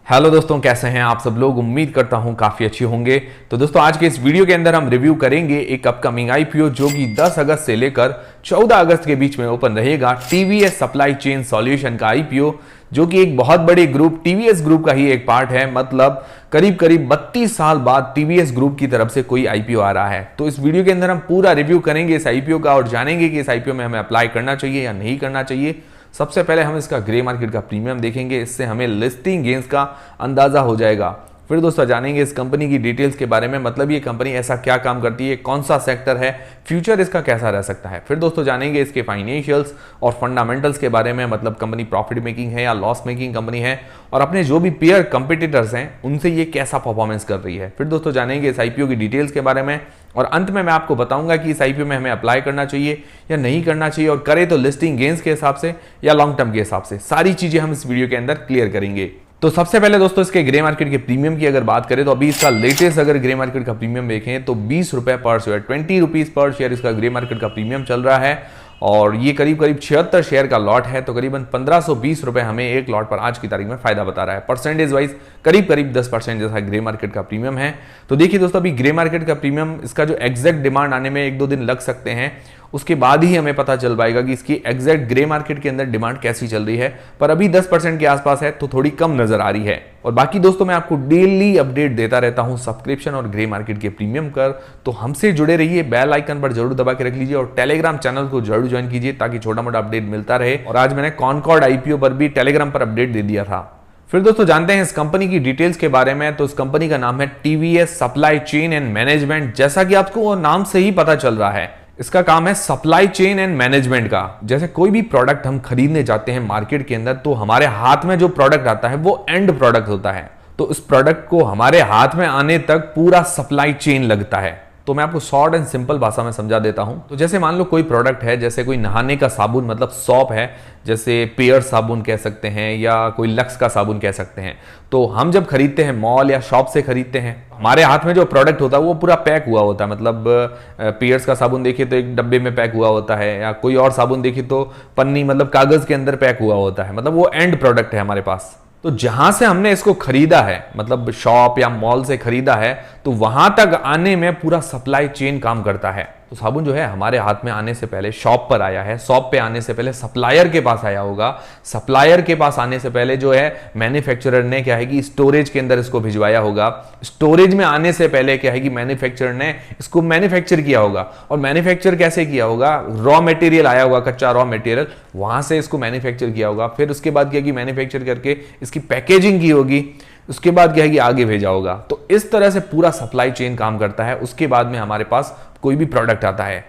Hello दोस्तों, कैसे हैं आप सब लोग। उम्मीद करता हूं काफी अच्छे होंगे। तो दोस्तों आज के इस वीडियो के अंदर हम रिव्यू करेंगे एक अपकमिंग आईपीओ जो कि 10 अगस्त से लेकर 14 अगस्त के बीच में ओपन रहेगा। टीवीएस सप्लाई चेन सॉल्यूशन का आईपीओ, जो कि एक बहुत बड़े ग्रुप टीवीएस ग्रुप का ही एक पार्ट है। मतलब करीब करीब 32 साल बाद टीवीएस ग्रुप की तरफ से कोई आईपीओ आ रहा है। तो इस वीडियो के अंदर हम पूरा रिव्यू करेंगे इस आईपीओ का और जानेंगे कि इस आईपीओ में हमें अप्लाई करना चाहिए या नहीं करना चाहिए। सबसे पहले हम इसका ग्रे मार्केट का प्रीमियम देखेंगे, इससे हमें लिस्टिंग गेन्स का अंदाजा हो जाएगा। फिर दोस्तों जानेंगे इस कंपनी की डिटेल्स के बारे में, मतलब ये कंपनी ऐसा क्या काम करती है, कौन सा सेक्टर है, फ्यूचर इसका कैसा रह सकता है। फिर दोस्तों जानेंगे इसके फाइनेंशियल्स और फंडामेंटल्स के बारे में, मतलब कंपनी प्रॉफिट मेकिंग है या लॉस मेकिंग कंपनी है, और अपने जो भी पेयर कंपिटिटर्स हैं उनसे ये कैसा परफॉर्मेंस कर रही है। फिर दोस्तों जानेंगे इस आईपीओ की डिटेल्स के बारे में और अंत में मैं आपको बताऊंगा कि इस आईपीओ में हमें अप्लाई करना चाहिए या नहीं करना चाहिए, और करें तो लिस्टिंग गेन्स के हिसाब से या लॉन्ग टर्म के हिसाब से। सारी चीजें हम इस वीडियो के अंदर क्लियर करेंगे। तो सबसे पहले दोस्तों इसके ग्रे मार्केट के प्रीमियम की अगर बात करें तो अभी इसका लेटेस्ट अगर ग्रे मार्केट का प्रीमियम देखें तो 20 रुपए पर शेयर, 20 रुपीज पर शेयर इसका ग्रे मार्केट का प्रीमियम चल रहा है। और ये करीब करीब 76 शेयर का लॉट है, तो करीबन 1520 रुपए हमें एक लॉट पर आज की तारीख में फायदा बता रहा है। परसेंटेज वाइज करीब करीब 10% जैसा ग्रे मार्केट का प्रीमियम है। तो देखिए दोस्तों, अभी ग्रे मार्केट का प्रीमियम इसका जो एग्जैक्ट डिमांड आने में 1-2 दिन लग सकते हैं, उसके बाद ही हमें पता चल पाएगा कि इसकी एग्जैक्ट ग्रे मार्केट के अंदर डिमांड कैसी चल रही है। पर अभी 10% के आसपास है, तो थोड़ी कम नजर आ रही है। और बाकी दोस्तों मैं आपको डेली अपडेट देता रहता हूं सब्सक्रिप्शन और ग्रे मार्केट के प्रीमियम कर, तो हमसे जुड़े रहिए। बेल आइकन पर जरूर दबा के रख लीजिए और टेलीग्राम चैनल को जरूर ज्वाइन कीजिए ताकि छोटा मोटा अपडेट मिलता रहे। और आज मैंने कॉनकॉर्ड आईपीओ पर भी टेलीग्राम पर अपडेट दे दिया था। फिर दोस्तों जानते हैं इस कंपनी की डिटेल्स के बारे में। तो इस कंपनी का नाम है TVS supply chain and management. जैसा कि आपको वो नाम से ही पता चल रहा है, इसका काम है सप्लाई चेन एंड मैनेजमेंट का। जैसे कोई भी प्रोडक्ट हम खरीदने जाते हैं मार्केट के अंदर, तो हमारे हाथ में जो प्रोडक्ट आता है वो एंड प्रोडक्ट होता है। तो इस प्रोडक्ट को हमारे हाथ में आने तक पूरा सप्लाई चेन लगता है। तो मैं आपको शॉर्ट एंड सिंपल भाषा में समझा देता हूं। तो जैसे मान लो कोई प्रोडक्ट है, जैसे कोई नहाने का साबुन, मतलब सॉप है, जैसे पेयर साबुन कह सकते हैं या कोई लक्स का साबुन कह सकते हैं। तो हम जब खरीदते हैं मॉल या शॉप से खरीदते हैं, हमारे हाथ में जो प्रोडक्ट होता है वो पूरा पैक हुआ होता है। मतलब पेयर्स का साबुन देखिए तो एक डब्बे में पैक हुआ होता है, या कोई और साबुन देखिए तो पन्नी मतलब कागज के अंदर पैक हुआ होता है। मतलब वो एंड प्रोडक्ट है हमारे पास। तो जहां से हमने इसको खरीदा है, मतलब शॉप या मॉल से खरीदा है, तो वहां तक आने में पूरा सप्लाई चेन काम करता है। तो साबुन जो है हमारे हाथ में आने से पहले शॉप पर आया है, शॉप पे आने से पहले सप्लायर के पास आया होगा, सप्लायर के पास आने से पहले जो है मैन्युफैक्चरर ने क्या है कि स्टोरेज के अंदर इसको भिजवाया होगा, स्टोरेज में आने से पहले क्या है कि मैन्युफैक्चरर ने इसको मैन्युफैक्चर किया होगा। और मैन्युफैक्चर कैसे किया होगा, रॉ मटेरियल आया होगा, कच्चा रॉ मटेरियल, वहां से इसको मैन्युफैक्चर किया होगा। फिर उसके बाद क्या कि मैन्युफैक्चर करके इसकी पैकेजिंग की होगी, उसके बाद क्या है कि आगे भेजा होगा। तो इस तरह से पूरा सप्लाई चेन काम करता है। उसके बाद में हमारे पास कोई भी प्रोडक्ट आता है,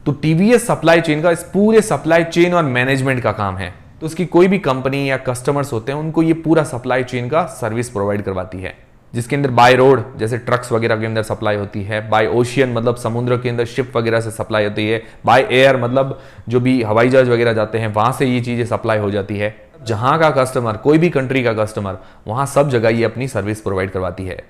तो टीवीएस सप्लाई चेन का इस पूरे सप्लाई चेन और मैनेजमेंट का काम है। तो इसकी कोई भी कंपनी या कस्टमर्स होते हैं, उनको ये पूरा सप्लाई चेन का सर्विस प्रोवाइड करवाती है, जिसके अंदर बाय रोड जैसे ट्रक्स वगैरह के अंदर सप्लाई होती है, बाय ओशियन मतलब समुद्र के अंदर शिप वगैरह से सप्लाई होती है, बाय एयर मतलब जो भी हवाई जहाज वगैरह जाते हैं वहां से ये चीजें सप्लाई हो जाती है। जहां का कस्टमर, कोई भी कंट्री का कस्टमर, वहां सब जगह ये अपनी सर्विस प्रोवाइड करवाती है।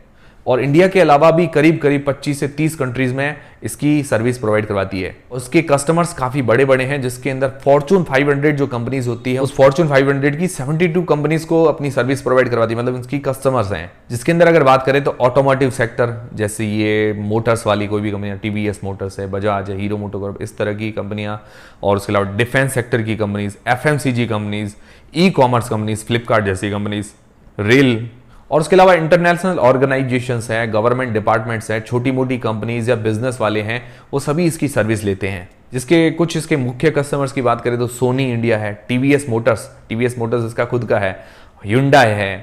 और इंडिया के अलावा भी करीब करीब 25 से 30 कंट्रीज में इसकी सर्विस प्रोवाइड करवाती है। उसके कस्टमर्स काफी बड़े बड़े हैं, जिसके अंदर फॉर्चून 500 जो कंपनीज होती है, उस फॉर्चून 500 की 72 कंपनीज को अपनी सर्विस प्रोवाइड करवाती है, मतलब इसकी कस्टमर्स हैं। जिसके अंदर अगर बात करें तो ऑटोमोटिव सेक्टर, जैसे ये मोटर्स वाली कोई भी कंपनियां, टीवीएस मोटर्स है, बजाज है, हीरो मोटोकॉर्प, इस तरह की कंपनियां, और उसके अलावा डिफेंस सेक्टर की companies, FMCG companies, e commerce companies, Flipkart जैसी कंपनीज, रेल, और उसके अलावा इंटरनेशनल ऑर्गेनाइजेशंस हैं, गवर्नमेंट डिपार्टमेंट्स हैं, छोटी मोटी कंपनीज या बिजनेस वाले हैं, वो सभी इसकी सर्विस लेते हैं। जिसके कुछ इसके मुख्य कस्टमर्स की बात करें तो सोनी इंडिया है, टीवीएस मोटर्स इसका खुद का है, hyundai है,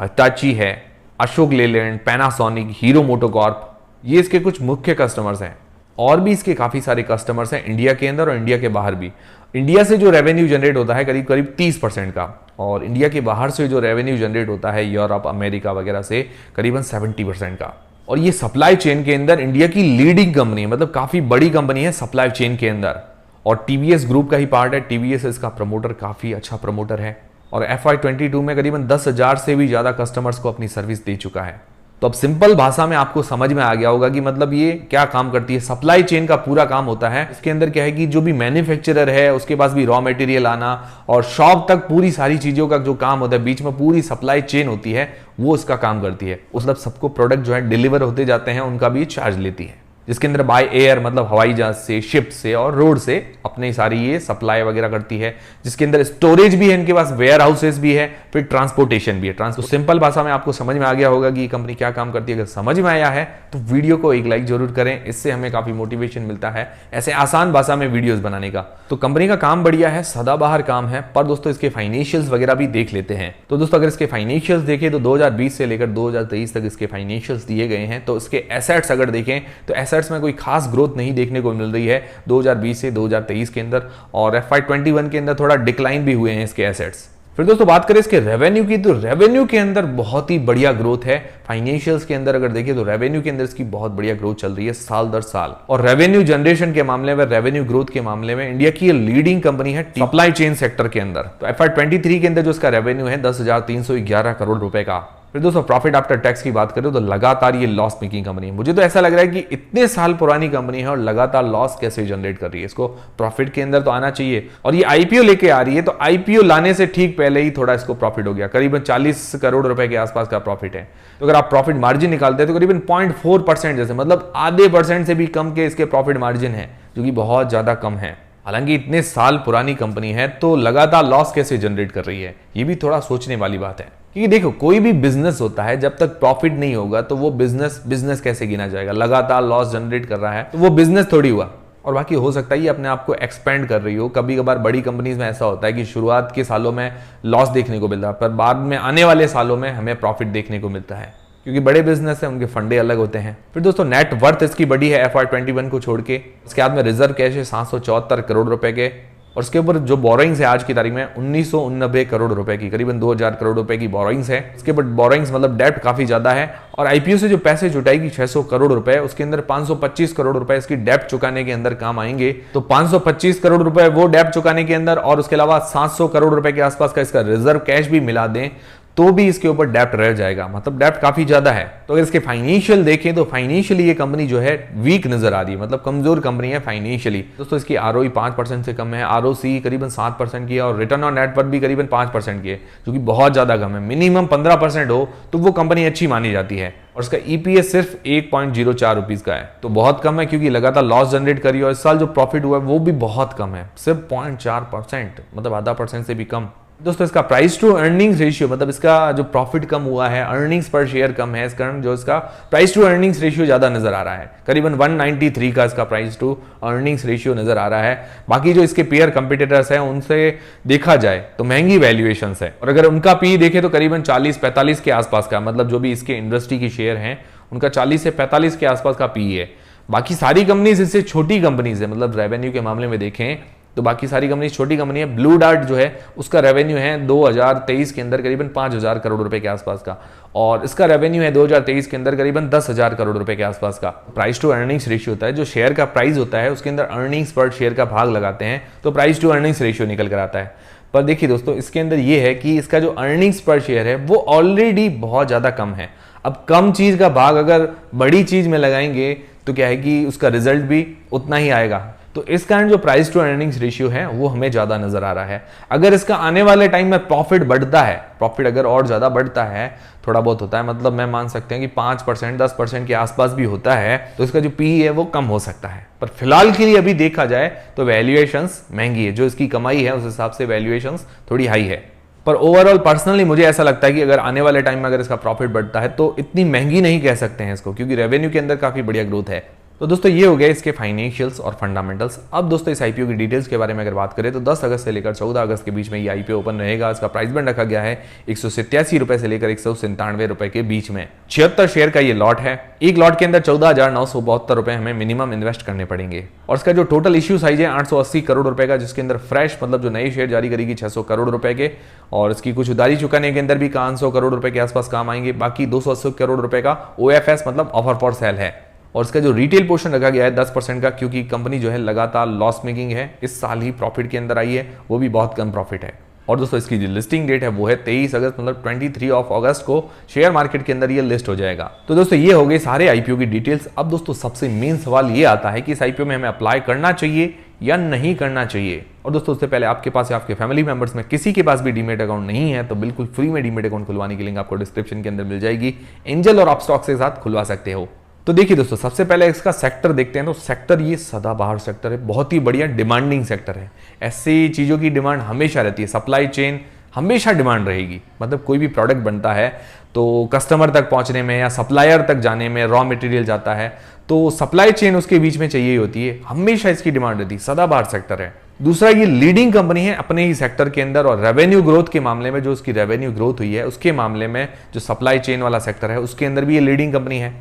हिताची है, Ashok Leyland, Panasonic, hero MotoCorp, ये इसके कुछ मुख्य कस्टमर्स हैं। और भी इसके काफी सारे कस्टमर्स हैं इंडिया के अंदर और इंडिया के बाहर भी। इंडिया से जो रेवेन्यू जनरेट होता है करीब करीब 30% का, और इंडिया के बाहर से जो रेवेन्यू जनरेट होता है यूरोप, अमेरिका वगैरह से करीबन 70% का। और ये सप्लाई चेन के अंदर इंडिया की लीडिंग कंपनी है, मतलब काफी बड़ी कंपनी है सप्लाई चेन के अंदर, और टीवीएस ग्रुप का ही पार्ट है। टीवीएस इसका प्रमोटर, काफी अच्छा प्रमोटर है, और FY22 में करीबन 10,000 से भी ज्यादा कस्टमर्स को अपनी सर्विस दे चुका है। तो अब सिंपल भाषा में आपको समझ में आ गया होगा कि मतलब ये क्या काम करती है। सप्लाई चेन का पूरा काम होता है। इसके अंदर क्या है कि जो भी मैन्युफैक्चरर है उसके पास भी रॉ मटेरियल आना और शॉप तक पूरी सारी चीजों का जो काम होता है, बीच में पूरी सप्लाई चेन होती है, वो इसका काम करती है। मतलब सबको प्रोडक्ट जो है डिलीवर होते जाते हैं, उनका भी चार्ज लेती है। जिसके अंदर बाय एयर मतलब हवाई जहाज से, शिप से और रोड से अपनी सारी ये सप्लाई वगैरह करती है। जिसके अंदर स्टोरेज भी है, इनके पास वेयर हाउसेस भी है, फिर ट्रांसपोर्टेशन भी है। तो सिंपल भाषा में आपको समझ में आ गया होगा कि ये कंपनी क्या काम करती है। अगर समझ में आया है तो वीडियो को एक लाइक जरूर करें, इससे हमें काफी मोटिवेशन मिलता है ऐसे आसान भाषा में वीडियोस बनाने का। तो कंपनी का काम बढ़िया है, सदाबहार काम है। पर दोस्तों इसके फाइनेंशियल्स वगैरह भी देख लेते हैं। तो दोस्तों अगर इसके फाइनेंशियल्स देखें तो 2020 से लेकर 2023 तक इसके फाइनेंशियल्स दिए गए हैं। तो इसके एसेट्स अगर देखें तो एसेट्स में कोई खास ग्रोथ नहीं देखने को मिल रही है 2020 से 2023 के अंदर, और FY21 के अंदर थोड़ा डिक्लाइन भी हुए हैं इसके एसेट्स। फिर दोस्तों बात करें इसके रेवेन्यू की, तो रेवेन्यू के अंदर बहुत ही बढ़िया ग्रोथ है। फाइनेंशियल्स के अंदर अगर देखिए तो रेवेन्यू के अंदर इसकी बहुत बढ़िया ग्रोथ चल रही है साल दर साल। और रेवेन्यू जनरेशन के मामले में, रेवेन्यू ग्रोथ के मामले में इंडिया की ये लीडिंग कंपनी है सप्लाई चेन सेक्टर के अंदर। तो FY23 के अंदर जो इसका रेवेन्यू है 10,311 करोड़ रुपए का। फिर दोस्तों प्रॉफिट आफ्टर टैक्स की बात करें तो लगातार ये लॉस मेकिंग कंपनी है। मुझे तो ऐसा लग रहा है कि इतने साल पुरानी कंपनी है और लगातार लॉस कैसे जनरेट कर रही है। इसको प्रॉफिट के अंदर तो आना चाहिए। और ये आईपीओ लेके आ रही है, तो आईपीओ लाने से ठीक पहले ही थोड़ा इसको प्रॉफिट हो गया। करीबन 40 करोड़ रुपए के आसपास का प्रॉफिट है। तो अगर आप प्रॉफिट मार्जिन निकालते हैं तो करीबन 0.4% जैसे, मतलब आधे % से भी कम के इसके प्रॉफिट मार्जिन है, जो कि बहुत ज्यादा कम है। हालांकि इतने साल पुरानी कंपनी है तो लगातार लॉस कैसे जनरेट कर रही है, ये भी थोड़ा सोचने वाली बात है। क्योंकि देखो कोई भी बिजनेस होता है, जब तक प्रॉफिट नहीं होगा तो वो बिजनेस कैसे गिना जाएगा। लगातार लॉस जनरेट कर रहा है तो वो बिजनेस थोड़ी हुआ। और बाकी हो सकता है ये अपने आप को एक्सपेंड कर रही हो। कभी कभार बड़ी कंपनीज में ऐसा होता है कि शुरुआत के सालों में लॉस देखने को मिलता है, पर बाद में आने वाले सालों में हमें प्रॉफिट देखने को मिलता है, क्योंकि बड़े बिजनेस है, उनके फंडे अलग होते हैं। फिर दोस्तों नेट वर्थ इसकी बड़ी है FY21 को छोड़ के। इसके हाथ में रिजर्व कैश है 774 करोड़ रुपए के, और उसके ऊपर जो बोरोइंग्स है आज की तारीख में 1989 करोड़ रुपए की, करीबन 2000 करोड़ रुपए की बोरोइंग्स है। इसके ऊपर बोरोइंग्स मतलब डेब्ट काफी ज्यादा है। और आईपीओ से जो पैसे जुटाएगी 600 करोड़ रुपए, उसके अंदर 525 करोड़ रुपए इसकी डेब्ट चुकाने के अंदर काम आएंगे। तो 525 करोड़ रुपए वो डेब्ट चुकाने के अंदर, और उसके अलावा 700 करोड़ रुपए के आसपास का इसका रिजर्व कैश भी मिला दें तो भी इसके ऊपर डेप्ट रह जाएगा। मतलब डेप्ट काफी ज्यादा है। तो अगर इसके फाइनेंशियल देखें तो फाइनेंशियली ये कंपनी जो है वीक नजर आ रही है, मतलब कमजोर कंपनी है फाइनेंशियली। दोस्तों इसकी ROE 5% से कम है, ROC करीबन 7% की है, और रिटर्न ऑन नेटवर्थ भी करीबन 5% की है, जो कि बहुत ज्यादा कम है। मिनिमम 15% हो तो वो कंपनी अच्छी मानी जाती है। और इसका EPS सिर्फ 1.04 रुपीज का है, तो बहुत कम है, क्योंकि लगातार लॉस जनरेट करी। और इस साल जो प्रॉफिट हुआ है वो भी बहुत कम है, सिर्फ 0.4%, मतलब आधा % से भी कम। दोस्तों इसका प्राइस टू अर्निंग्स रेशियो, मतलब इसका जो प्रॉफिट कम हुआ है, अर्निंग्स पर शेयर कम है, इस कारण जो इसका प्राइस टू अर्निंग्स रेशियो ज्यादा नजर आ रहा है। करीबन 193 का इसका प्राइस टू अर्निंग्स रेशियो नजर आ रहा है। बाकी जो इसके पेयर कंपटीटर्स हैं उनसे देखा जाए तो महंगी वैल्यूएशंस है। और अगर उनका पी देखे तो करीबन 40-45 के आसपास का, मतलब जो भी इसके इंडस्ट्री की शेयर हैं उनका 40 से 45 के आसपास का पी है। बाकी सारी कंपनीज इससे छोटी कंपनीज है, मतलब रेवेन्यू के मामले में देखें तो बाकी सारी कंपनी छोटी कंपनी है। ब्लू डार्ट जो है उसका रेवेन्यू है 2023 के अंदर करीबन 5000 करोड़ रुपए के आसपास का, और इसका रेवेन्यू है 2023 के अंदर करीबन 10,000 करोड़ रुपए के आसपास का। प्राइस टू अर्निंग्स रेशियो होता है, जो शेयर का प्राइस होता है उसके अंदर अर्निंग्स पर शेयर का भाग लगाते हैं, तो प्राइस टू अर्निंग्स रेशियो निकल कर आता है। पर देखिए दोस्तों इसके अंदर ये है कि इसका जो अर्निंग्स पर शेयर है वो ऑलरेडी बहुत ज्यादा कम है। अब कम चीज का भाग अगर बड़ी चीज में लगाएंगे तो क्या है कि उसका रिजल्ट भी उतना ही आएगा। तो इस कारण जो प्राइस टू अर्निंग्स रेशियो है वो हमें ज्यादा नजर आ रहा है। अगर इसका आने वाले टाइम में प्रॉफिट बढ़ता है, प्रॉफिट अगर और ज्यादा बढ़ता है, थोड़ा बहुत होता है, मतलब मैं मान सकते हैं कि 5% 10% के आसपास भी होता है, तो इसका जो पी है वो कम हो सकता है। पर फिलहाल के लिए अभी देखा जाए तो वैल्यूएशंस महंगी है, जो इसकी कमाई है उस हिसाब से वैल्यूएशंस थोड़ी हाई है। पर ओवरऑल पर्सनली मुझे ऐसा लगता है कि अगर आने वाले टाइम में अगर इसका प्रॉफिट बढ़ता है तो इतनी महंगी नहीं कह सकते हैं इसको, क्योंकि रेवेन्यू के अंदर काफी बढ़िया ग्रोथ है। तो दोस्तों ये हो गया इसके फाइनेंशियल्स और फंडामेंटल्स। अब दोस्तों इस आईपीओ की डिटेल्स के बारे में अगर बात करें तो 10 अगस्त से लेकर 14 अगस्त के बीच में ये आईपीओ ओपन रहेगा। इसका प्राइस बैंड रखा गया है 187 रुपए से लेकर 197 रुपए के बीच में। 76 शेयर का ये लॉट है। एक लॉट के अंदर 14,972 रुपए हमें मिनिमम इन्वेस्ट करने पड़ेंगे। और इसका जो टोटल इश्यू साइज है 880 करोड़ रुपए का, जिसके अंदर फ्रेश मतलब जो नए शेयर जारी करेगी 600 करोड़ रुपए के, और इसकी कुछ उधारी चुकाने के अंदर भी 500 करोड़ रुपए के आसपास काम आएंगे। बाकी 280 करोड़ रुपए का OFS मतलब ऑफर फॉर सेल है। और इसका जो रिटेल पोर्शन रखा गया है 10% का, क्योंकि कंपनी जो है लगातार लॉस मेकिंग है। इस साल ही प्रॉफिट के अंदर आई है, वो भी बहुत कम प्रॉफिट है। और दोस्तों इसकी जो लिस्टिंग डेट है वो है 23 अगस्त, मतलब 23 ऑफ अगस्त को शेयर मार्केट के अंदर ये लिस्ट हो जाएगा। तो दोस्तों ये हो गए सारे आईपीओ की डिटेल्स। अब दोस्तों सबसे मेन सवाल ये आता है कि इस आईपीओ में हमें अप्लाई करना चाहिए या नहीं करना चाहिए। और दोस्तों उससे पहले आपके पास या आपके फैमिली मेंबर्स में किसी के पास भी डीमेट अकाउंट नहीं है तो बिल्कुल फ्री में डीमेट अकाउंट खुलवाने की लिंक आपको डिस्क्रिप्शन के अंदर मिल जाएगी। एंजल और अपस्टॉक्स के साथ खुलवा सकते हो। तो देखिए दोस्तों सबसे पहले इसका सेक्टर देखते हैं। तो सेक्टर ये सदाबहार सेक्टर है, बहुत ही बढ़िया डिमांडिंग सेक्टर है। ऐसी चीज़ों की डिमांड हमेशा रहती है, सप्लाई चेन हमेशा डिमांड रहेगी। मतलब कोई भी प्रोडक्ट बनता है तो कस्टमर तक पहुंचने में या सप्लायर तक जाने में रॉ मटेरियल जाता है तो सप्लाई चेन उसके बीच में चाहिए होती है, हमेशा इसकी डिमांड रहती है, सदाबहार सेक्टर है। दूसरा ये लीडिंग कंपनी है अपने ही सेक्टर के अंदर और रेवेन्यू ग्रोथ के मामले में, जो उसकी रेवेन्यू ग्रोथ हुई है उसके मामले में जो सप्लाई चेन वाला सेक्टर है उसके अंदर भी ये लीडिंग कंपनी है।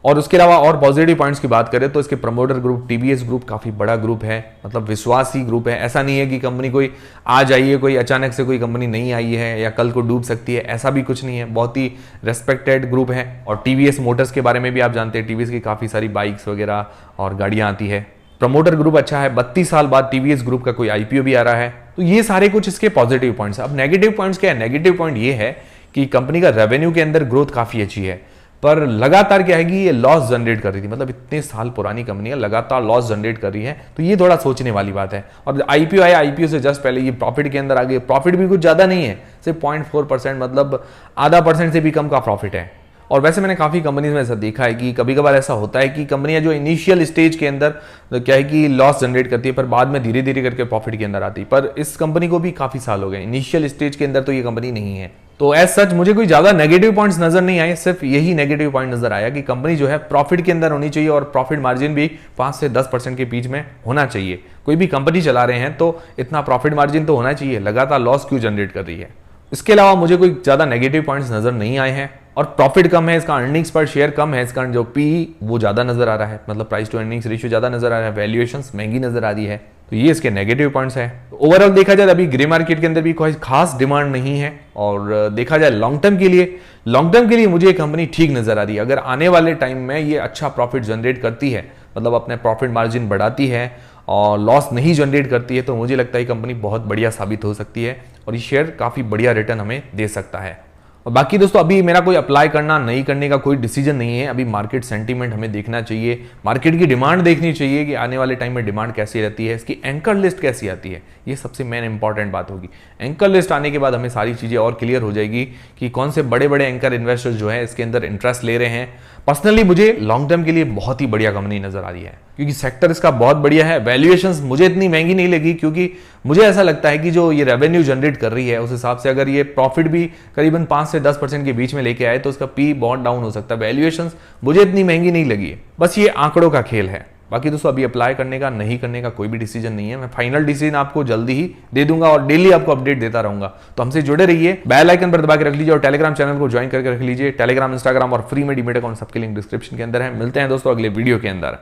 और उसके अलावा और पॉजिटिव पॉइंट्स की बात करें तो इसके प्रमोटर ग्रुप टीवीएस ग्रुप काफी बड़ा ग्रुप है, मतलब विश्वासी ग्रुप है। ऐसा नहीं है कि कंपनी कोई आज आई है, कोई अचानक से कोई कंपनी नहीं आई है या कल को डूब सकती है, ऐसा भी कुछ नहीं है। बहुत ही रेस्पेक्टेड ग्रुप है। और टीवीएस मोटर्स के बारे में भी आप जानते हैं, टीवीएस की काफी सारी बाइक्स वगैरह और गाड़ियां आती है। प्रमोटर ग्रुप अच्छा है, 32 साल बाद टीवीएस ग्रुप का कोई आईपीओ भी आ रहा है। तो ये सारे कुछ इसके पॉजिटिव पॉइंट्स है। अब नेगेटिव पॉइंट्स क्या है? नेगेटिव पॉइंट ये है कि कंपनी का रेवेन्यू के अंदर ग्रोथ काफी अच्छी है, पर लगातार क्या है कि ये लॉस जनरेट कर रही थी। मतलब इतने साल पुरानी कंपनी है, लगातार लॉस जनरेट कर रही है, तो ये थोड़ा सोचने वाली बात है। और आईपीओ आया, आईपीओ से जस्ट पहले ये प्रॉफिट के अंदर आ गए। प्रॉफिट भी कुछ ज्यादा नहीं है, सिर्फ 0.4%, मतलब आधा % से भी कम का प्रॉफिट है। और वैसे मैंने काफी कंपनीज में ऐसा देखा है कि कभी कभार ऐसा होता है कि कंपनियां जो इनिशियल स्टेज के अंदर तो क्या है कि लॉस जनरेट करती है, पर बाद में धीरे धीरे करके प्रॉफिट के अंदर आती है। पर इस कंपनी को भी काफी साल हो गए, इनिशियल स्टेज के अंदर तो ये कंपनी नहीं है। तो एज सच मुझे कोई ज्यादा नेगेटिव पॉइंट्स नजर नहीं आए, सिर्फ यही नेगेटिव पॉइंट नजर आया कि कंपनी जो है प्रॉफिट के अंदर होनी चाहिए और प्रॉफिट मार्जिन भी 5 से 10% के बीच में होना चाहिए। कोई भी कंपनी चला रहे हैं तो इतना प्रॉफिट मार्जिन तो होना चाहिए, लगातार लॉस क्यों जनरेट कर रही है। इसके अलावा मुझे कोई ज्यादा नेगेटिव पॉइंट्स नजर नहीं आए हैं। और प्रॉफिट कम है, इसका अर्निंग्स पर शेयर कम है, इसका जो पी वो ज्यादा नजर आ रहा है, मतलब प्राइस टू अर्निंग्स रेशियो ज्यादा नजर आ रहा है, वैल्यूएशंस महंगी नजर आ रही है। तो ये इसके नेगेटिव पॉइंट्स है। ओवरऑल देखा जाए अभी ग्रे मार्केट के अंदर भी कोई खास डिमांड नहीं है। और देखा जाए लॉन्ग टर्म के लिए मुझे ये कंपनी ठीक नजर आ रही है। अगर आने वाले टाइम में ये अच्छा प्रॉफिट जनरेट करती है, मतलब अपने प्रॉफिट मार्जिन बढ़ाती है और लॉस नहीं जनरेट करती है, तो मुझे लगता है कंपनी बहुत बढ़िया साबित हो सकती है और ये शेयर काफी बढ़िया रिटर्न हमें दे सकता है। और बाकी दोस्तों अभी मेरा कोई अप्लाई करना नहीं करने का कोई डिसीजन नहीं है। अभी मार्केट सेंटीमेंट हमें देखना चाहिए, मार्केट की डिमांड देखनी चाहिए कि आने वाले टाइम में डिमांड कैसी रहती है, इसकी एंकर लिस्ट कैसी आती है, ये सबसे मेन इंपॉर्टेंट बात होगी। एंकर लिस्ट आने के बाद हमें सारी चीजें और क्लियर हो जाएगी कि कौन से बड़े बड़े एंकर इन्वेस्टर्स जो है इसके अंदर इंटरेस्ट ले रहे हैं। पर्सनली मुझे लॉन्ग टर्म के लिए बहुत ही बढ़िया कंपनी नजर आ रही है, क्योंकि सेक्टर इसका बहुत बढ़िया है। वैल्यूएशंस मुझे इतनी महंगी नहीं लगी, क्योंकि मुझे ऐसा लगता है कि जो ये रेवेन्यू जनरेट कर रही है उस हिसाब से अगर ये प्रॉफिट भी करीबन 5 से 10% के बीच में लेके आए तो उसका पी बहुत डाउन हो सकता है। वैल्यूएशंस मुझे इतनी महंगी नहीं लगी है, बस ये आंकड़ों का खेल है। बाकी दोस्तों अभी अप्लाई करने का नहीं करने का कोई भी डिसीजन नहीं है। मैं फाइनल डिसीजन आपको जल्दी ही दे दूंगा और डेली आपको अपडेट देता रहूंगा। तो हमसे जुड़े रहिए, बेल आइकन पर दबा के रख लीजिए और टेलीग्राम चैनल को ज्वाइन करके रख लीजिए। टेलीग्राम, इंस्टाग्राम और फ्री में डीमेट अकाउंट सबके लिंक डिस्क्रिप्शन के अंदर है। मिलते हैं दोस्तों अगले वीडियो के अंदर।